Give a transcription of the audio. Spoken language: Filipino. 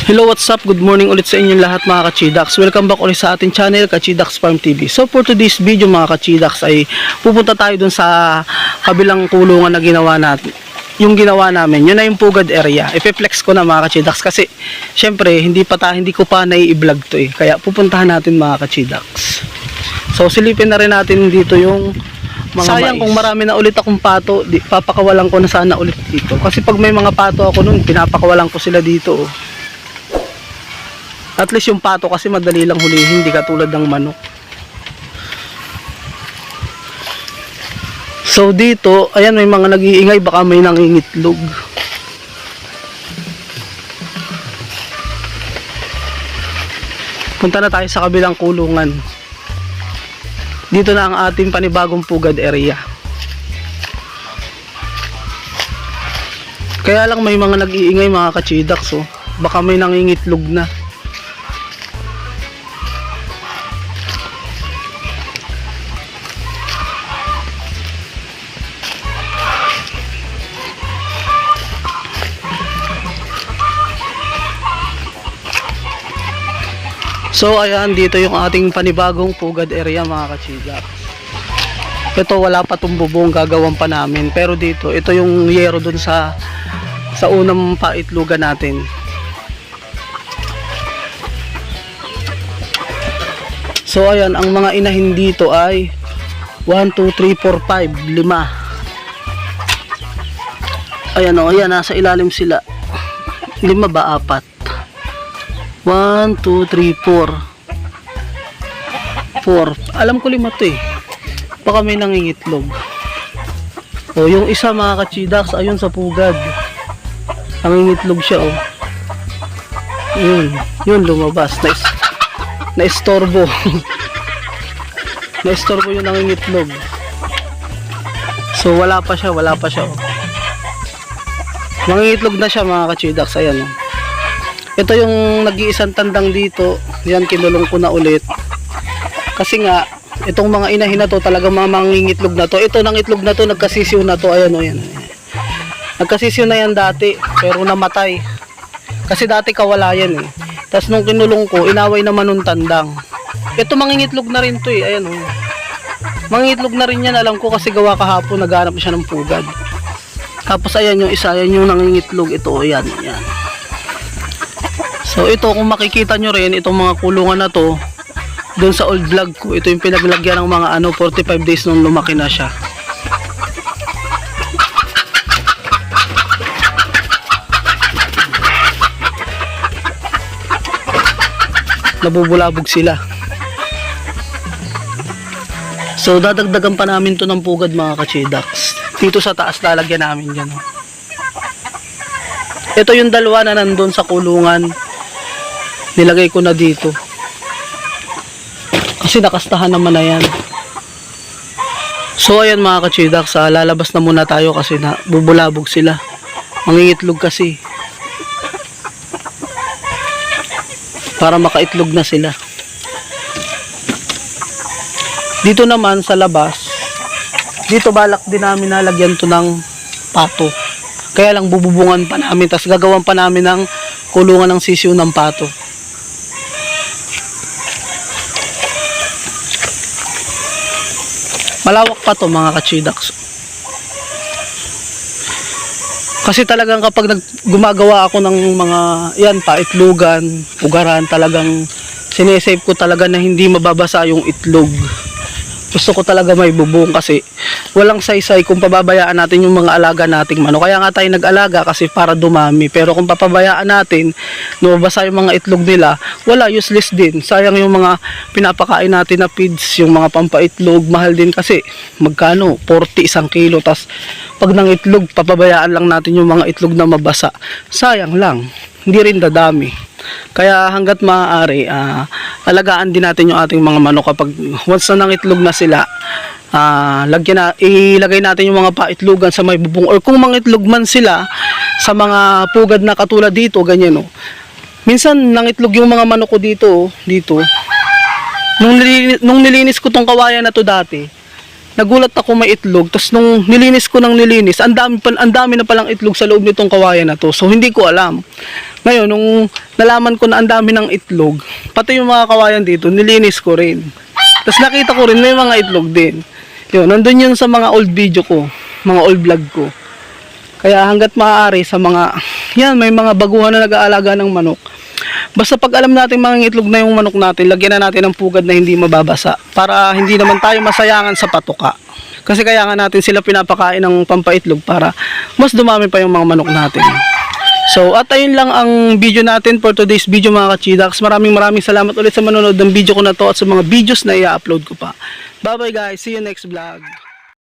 Hello, what's up? Good morning ulit sa inyong lahat mga Kachidax. Welcome back ulit sa ating channel, Kachidax Farm TV. So for today's video mga Kachidax ay pupunta tayo dun sa kabilang kulungan na ginawa natin. Yung ginawa namin, yun na yung pugad area. Ipe-flex ko na mga Kachidax kasi syempre hindi ko pa nai-vlog to eh. Kaya pupuntahan natin mga Kachidax. So silipin na rin natin dito yung mga sayang mais. Kung marami na ulit akong pato, papakawalan ko na sana ulit dito. Kasi pag may mga pato ako nun, pinapakawalan ko sila dito oh. At least yung pato kasi madali lang hulihin, hindi katulad ng manok. So dito, ayan may mga nag-iingay, baka may nangingitlog. Punta na tayo sa kabilang kulungan. Dito na ang ating panibagong pugad area. Kaya lang may mga nag-iingay mga Kachidax oh. Baka may nangingitlog na. So ayan, dito yung ating panibagong pugad area mga Kachidax. Ito wala pa itong bubong, gagawin pa namin. Pero dito, ito yung yero dun sa unang paitlugan natin. So ayan, ang mga inahin dito ay 1, 2, 3, 4, 5, 5. Ayan o, ayan, nasa ilalim sila. 5 ba? 4. 1, 2, 3, 4. Alam ko 5 to eh. Baka may nangingitlog. O yung isa mga Kachidax, ayun sa pugad. Nangingitlog siya oh. Yun lumabas. Na-istorbo. Na-istorbo yung nangingitlog. So wala pa siya oh. Nangingitlog na siya mga Kachidax, ayan oh. Ito yung nag-iisang tandang dito. Yan, kinulong ko na ulit. Kasi nga, itong mga inahin na to, talagang mga mangingitlog na to. Ito ng itlog na to, nagkasisiw na to. Ayan o, yan. Nagkasisiw na yan dati, pero namatay. Kasi dati kawala yan eh. Tapos nung kinulong ko, inaway naman nung tandang. Ito mangingitlog na rin to eh. Ayan o. Mangingitlog na rin yan, alam ko kasi gawa kahapon, naghanap siya ng pugad. Tapos ayan yung isa, yan yung nangingitlog. Ito, ayan, ayan. So ito kung makikita nyo rin itong mga kulungan na to doon sa old vlog ko, ito yung pinaglagyan ng mga 45 days nung lumaki na siya. Nabubulabog sila. So dadagdagan pa namin to ng pugad mga Kachidax. Dito sa taas lalagyan namin yan. Ito yung dalawa na nandun sa kulungan. Nilagay ko na dito. Kasi nakastahan naman na yan. So ayan mga Kachidax, lalabas na muna tayo kasi na bubulabog sila. Mangingitlog kasi. Para makaitlog na sila. Dito naman sa labas, dito balak din namin nalagyan to ng pato. Kaya lang bububungan pa namin, tas gagawan pa namin ng kulungan ng sisiw ng pato. Malawak pa to mga Kachidax. Kasi talagang kapag gumagawa ako ng mga yan paitlugan, pugaran, talagang sinesave ko talaga na hindi mababasa yung itlog. Gusto ko talaga may bubong kasi walang saysay kung pababayaan natin yung mga alaga nating manok. Kaya nga tayo nag-alaga kasi para dumami. Pero kung papabayaan natin, lumabasa yung mga itlog nila, wala, useless din. Sayang yung mga pinapakain natin na feeds, yung mga pampaitlog, mahal din kasi. Magkano? 40 1 kilo. Tas pag nang itlog, papabayaan lang natin yung mga itlog na mabasa. Sayang lang. Hindi rin dadami. Kaya hanggat maaari, alagaan din natin yung ating mga manok kapag once na nangitlog na sila, ilagay natin yung mga paitlogan sa may bubong, or kung mangitlog man sila sa mga pugad na katulad dito, ganyan oh. Minsan nangitlog yung mga manok ko dito. Nung nilinis ko tong kawayan na to dati, nagulat ako may itlog. Tapos nung nilinis ko ng nilinis, ang dami na palang itlog sa loob nitong kawayan na to. So hindi ko alam. Ngayon, nung nalaman ko na ang dami ng itlog. Pati yung mga kawayan dito, nilinis ko rin. Tapos nakita ko rin may mga itlog din. Yun, nandun yun sa mga old video ko, mga old vlog ko. Kaya hanggat maaari sa mga, yan, may mga baguhan na nag-aalaga ng manok. Basta pag alam natin mga itlog na yung manok natin, lagyan na natin ng pugad na hindi mababasa para hindi naman tayo masayangan sa patuka. Kasi kaya nga natin sila pinapakain ng pampaitlog para mas dumami pa yung mga manok natin. So, at ayun lang ang video natin for today's video mga kachidax. Maraming salamat ulit sa manonood ng video ko na to at sa mga videos na i-upload ko pa. Bye bye guys, see you next vlog.